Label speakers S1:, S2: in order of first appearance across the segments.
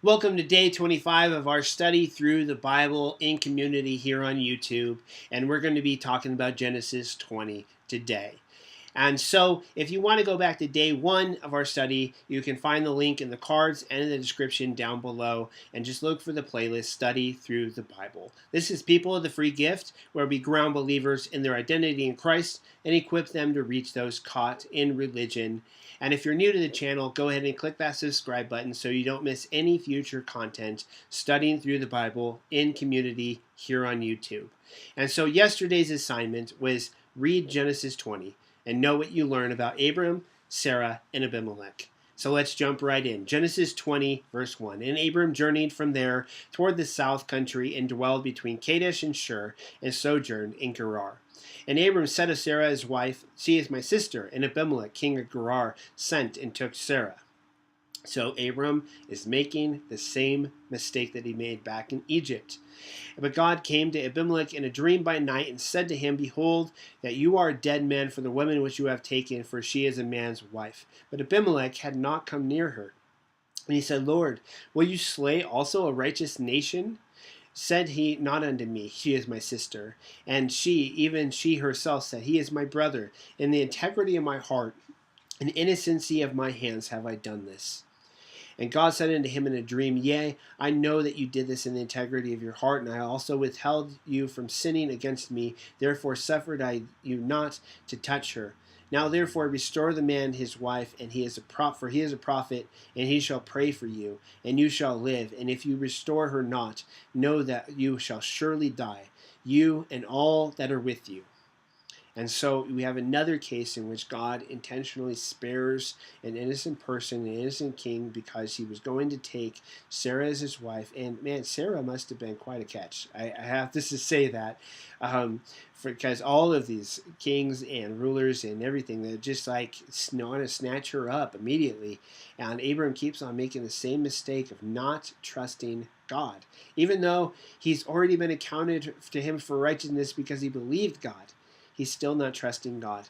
S1: Welcome to day 25 of our study through the Bible in community here on YouTube. And we're going to be talking about Genesis 20 today. And so, if you want to go back to day 1 of our study, you can find the link in the cards and in the description down below. And just look for the playlist Study Through the Bible. This is People of the Free Gift, where we ground believers in their identity in Christ and equip them to reach those caught in religion. And if you're new to the channel, go ahead and click that subscribe button so you don't miss any future content studying through the Bible in community here on YouTube. And so yesterday's assignment was read Genesis 20 and know what you learn about Abram, Sarah, and Abimelech. So let's jump right in. Genesis 20, verse 1. And Abram journeyed from there toward the south country and dwelled between Kadesh and Shur and sojourned in Gerar. And Abram said of Sarah his wife, "She is my sister." And Abimelech, king of Gerar, sent and took Sarah. So Abram is making the same mistake that he made back in Egypt. But God came to Abimelech in a dream by night and said to him, "Behold, that you are a dead man for the woman which you have taken, for she is a man's wife." But Abimelech had not come near her. And he said, "Lord, will you slay also a righteous nation?" Said he not unto me, "She is my sister." And she, even she herself, said, "He is my brother. In the integrity of my heart and innocency of my hands have I done this." And God said unto him in a dream, "Yea, I know that you did this in the integrity of your heart, and I also withheld you from sinning against me. Therefore suffered I you not to touch her. Now therefore restore the man his wife, and he is for he is a prophet, and he shall pray for you, and you shall live. And if you restore her not, know that you shall surely die, you and all that are with you." And so we have another case in which God intentionally spares an innocent person, an innocent king, because he was going to take Sarah as his wife. And man, Sarah must have been quite a catch. I have to say that. Because all of these kings and rulers and everything, they're just like want to snatch her up immediately. And Abram keeps on making the same mistake of not trusting God, even though he's already been accounted to him for righteousness because he believed God. He's still not trusting God.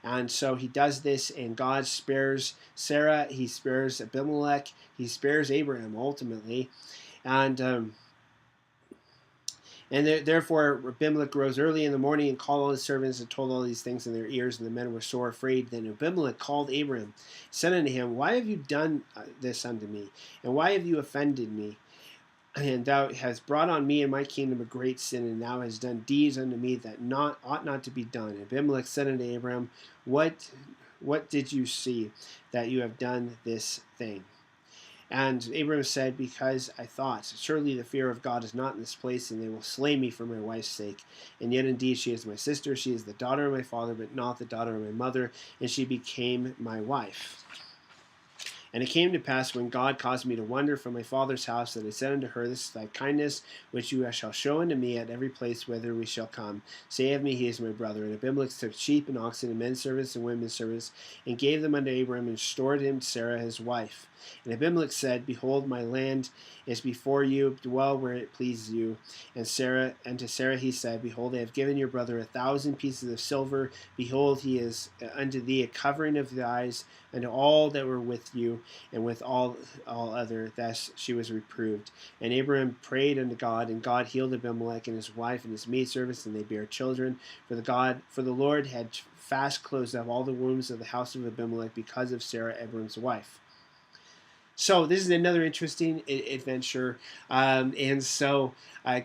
S1: And so he does this, and God spares Sarah, he spares Abimelech, he spares Abraham ultimately. And therefore Abimelech rose early in the morning and called all his servants and told all these things in their ears, and the men were sore afraid. Then Abimelech called Abraham, said unto him, "Why have you done this unto me? And why have you offended me? And thou hast brought on me and my kingdom a great sin, and thou hast done deeds unto me that ought not to be done." And Abimelech said unto Abraham, What did you see that you have done this thing? And Abraham said, "Because I thought, surely the fear of God is not in this place, and they will slay me for my wife's sake. And yet indeed she is my sister, she is the daughter of my father, but not the daughter of my mother, and she became my wife. And it came to pass, when God caused me to wander from my father's house, that I said unto her, This is thy kindness, which you shall show unto me at every place whither we shall come. Say of me, he is my brother." And Abimelech took sheep and oxen and men servants and women servants, and gave them unto Abram, and restored him Sarah his wife. And Abimelech said, "Behold, my land is before you, dwell where it pleases you." And to Sarah he said, "Behold, I have given your brother 1,000 pieces of silver. Behold, he is unto thee a covering of the eyes, unto all that were with you, and with all other." Thus she was reproved. And Abraham prayed unto God, and God healed Abimelech and his wife and his maidservants, and they bare children. For the Lord had fast closed up all the wombs of the house of Abimelech because of Sarah, Abram's wife. So this is another interesting adventure. And so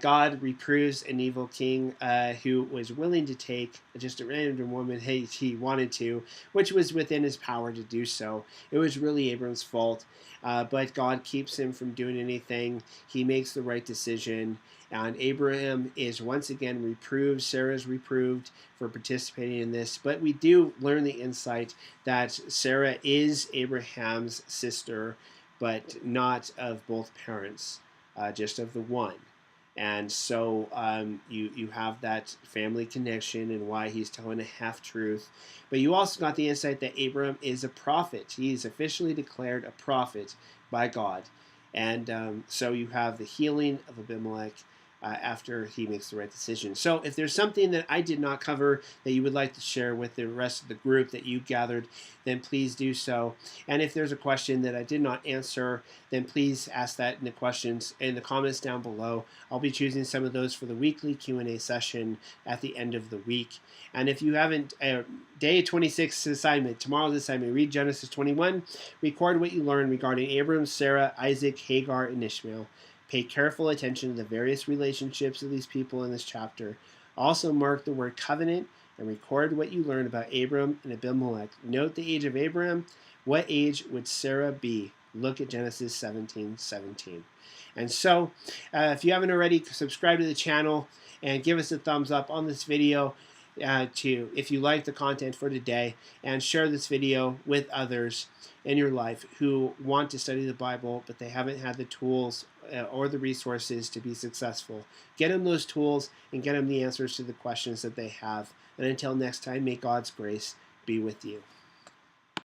S1: God reproves an evil king who was willing to take just a random woman he wanted to, which was within his power to do so. It was really Abram's fault, but God keeps him from doing anything. He makes the right decision. And Abraham is once again reproved. Sarah is reproved for participating in this. But we do learn the insight that Sarah is Abraham's sister, but not of both parents, just of the one. And so you have that family connection and why he's telling a half-truth. But you also got the insight that Abram is a prophet. He is officially declared a prophet by God. And so you have the healing of Abimelech, after he makes the right decision. So if there's something that I did not cover that you would like to share with the rest of the group that you gathered, then please do so. And if there's a question that I did not answer, then please ask that in the questions in the comments down below. I'll be choosing some of those for the weekly Q&A session at the end of the week. And if you haven't, day 26 assignment, tomorrow's assignment, read Genesis 21, record what you learned regarding Abram, Sarah, Isaac, Hagar, and Ishmael. Pay careful attention to the various relationships of these people in this chapter. Also mark the word covenant and record what you learned about Abram and Abimelech. Note the age of Abram. What age would Sarah be? Look at Genesis 17:17. And so, if you haven't already, subscribe to the channel and give us a thumbs up on this video if you like the content for today, and share this video with others in your life who want to study the Bible, but they haven't had the tools or the resources to be successful. Get them those tools and get them the answers to the questions that they have. And until next time, may God's grace be with you.